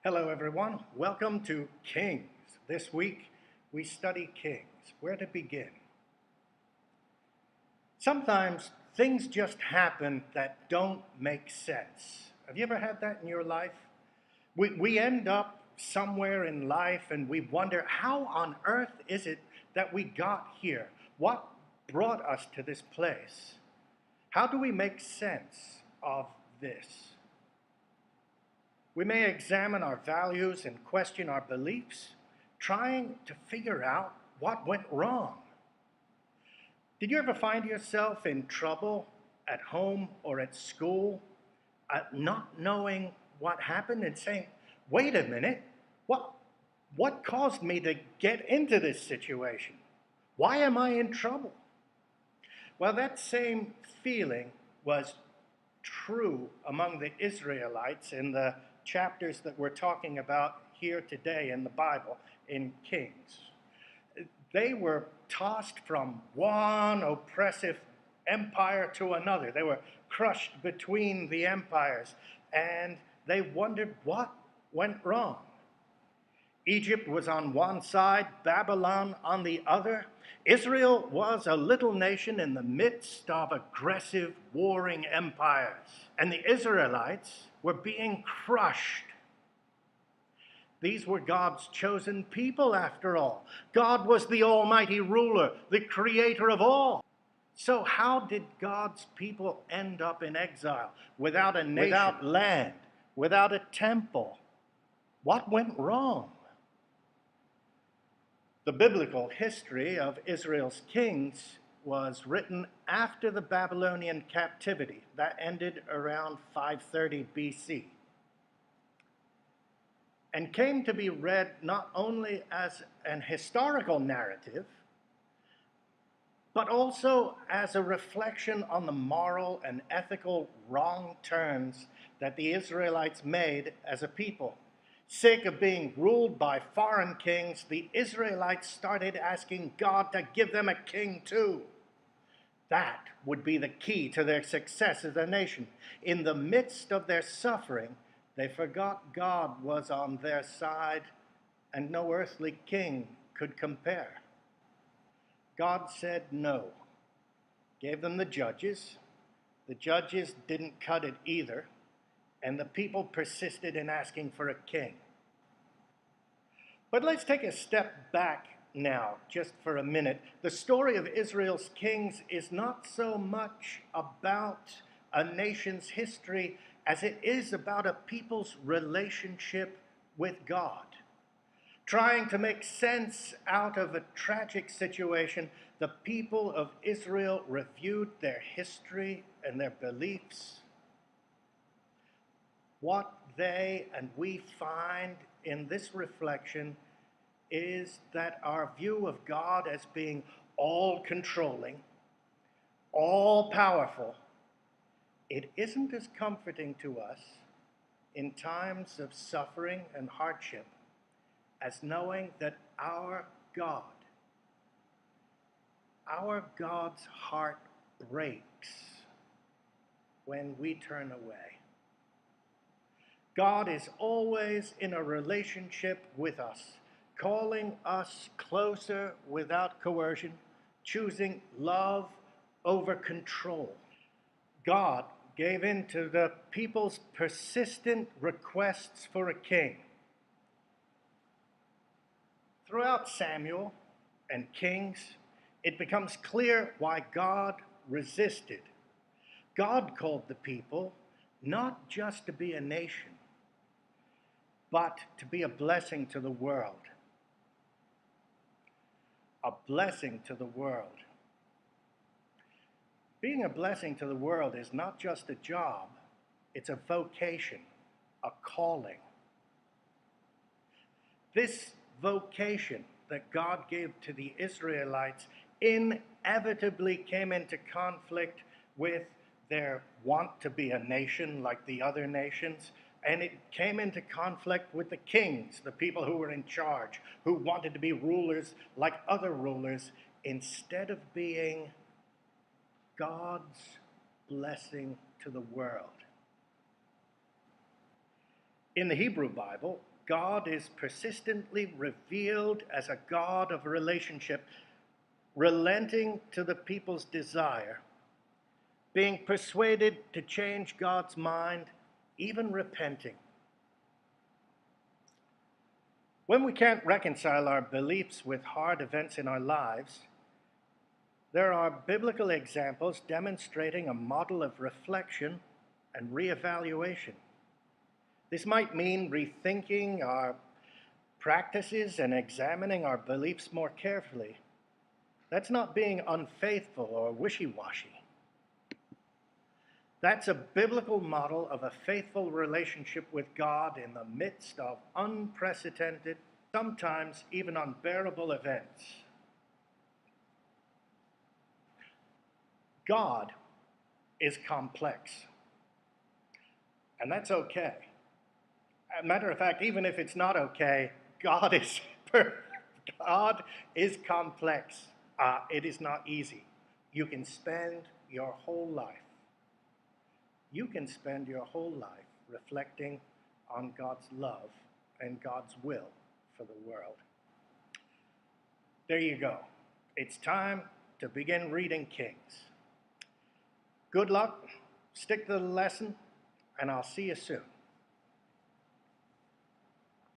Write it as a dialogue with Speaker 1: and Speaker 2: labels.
Speaker 1: Hello, everyone. Welcome to Kings. This week, we study Kings. Where to begin? Sometimes things just happen that don't make sense. Have you ever had that in your life? We end up somewhere in life and we wonder, how on earth is it that we got here? What brought us to this place? How do we make sense of this? We may examine our values and question our beliefs, trying to figure out what went wrong. Did you ever find yourself in trouble at home or at school, not knowing what happened and saying, wait a minute, what caused me to get into this situation? Why am I in trouble? Well, that same feeling was true among the Israelites in the chapters that we're talking about here today in the Bible, in Kings. They were tossed from one oppressive empire to another. They were crushed between the empires, and they wondered what went wrong. Egypt was on one side, Babylon on the other. Israel was a little nation in the midst of aggressive, warring empires, and the Israelites were being crushed. These were God's chosen people, after all. God was the almighty ruler, the creator of all. So how did God's people end up in exile, without a nation, without land, without a temple? What went wrong? The biblical history of Israel's kings was written after the Babylonian captivity that ended around 530 BC and came to be read not only as an historical narrative, but also as a reflection on the moral and ethical wrong turns that the Israelites made as a people. Sick of being ruled by foreign kings, the Israelites started asking God to give them a king too. That would be the key to their success as a nation. In the midst of their suffering, they forgot God was on their side and no earthly king could compare. God said no, gave them the judges. The judges didn't cut it either, and the people persisted in asking for a king. But let's take a step back now, just for a minute. The story of Israel's kings is not so much about a nation's history as it is about a people's relationship with God. Trying to make sense out of a tragic situation, the people of Israel reviewed their history and their beliefs. What they and we find in this reflection is that our view of God as being all-controlling, all-powerful, it isn't as comforting to us in times of suffering and hardship as knowing that our God's heart breaks when we turn away. God is always in a relationship with us, calling us closer without coercion, choosing love over control. God gave in to the people's persistent requests for a king. Throughout Samuel and Kings, it becomes clear why God resisted. God called the people not just to be a nation, but to be a blessing to the world. A blessing to the world. Being a blessing to the world is not just a job, it's a vocation, a calling. This vocation that God gave to the Israelites inevitably came into conflict with their want to be a nation like the other nations, and it came into conflict with the kings, the people who were in charge, who wanted to be rulers like other rulers, instead of being God's blessing to the world. In the Hebrew Bible, God is persistently revealed as a God of relationship, relenting to the people's desire, being persuaded to change God's mind, even repenting. When we can't reconcile our beliefs with hard events in our lives, there are biblical examples demonstrating a model of reflection and reevaluation. This might mean rethinking our practices and examining our beliefs more carefully. That's not being unfaithful or wishy-washy. That's a biblical model of a faithful relationship with God in the midst of unprecedented, sometimes even unbearable events. God is complex, and that's okay. As a matter of fact, even if it's not okay, God is God is complex. It is not easy. You can spend your whole life reflecting on God's love and God's will for the world. There you go. It's time to begin reading Kings. Good luck, stick to the lesson, and I'll see you soon.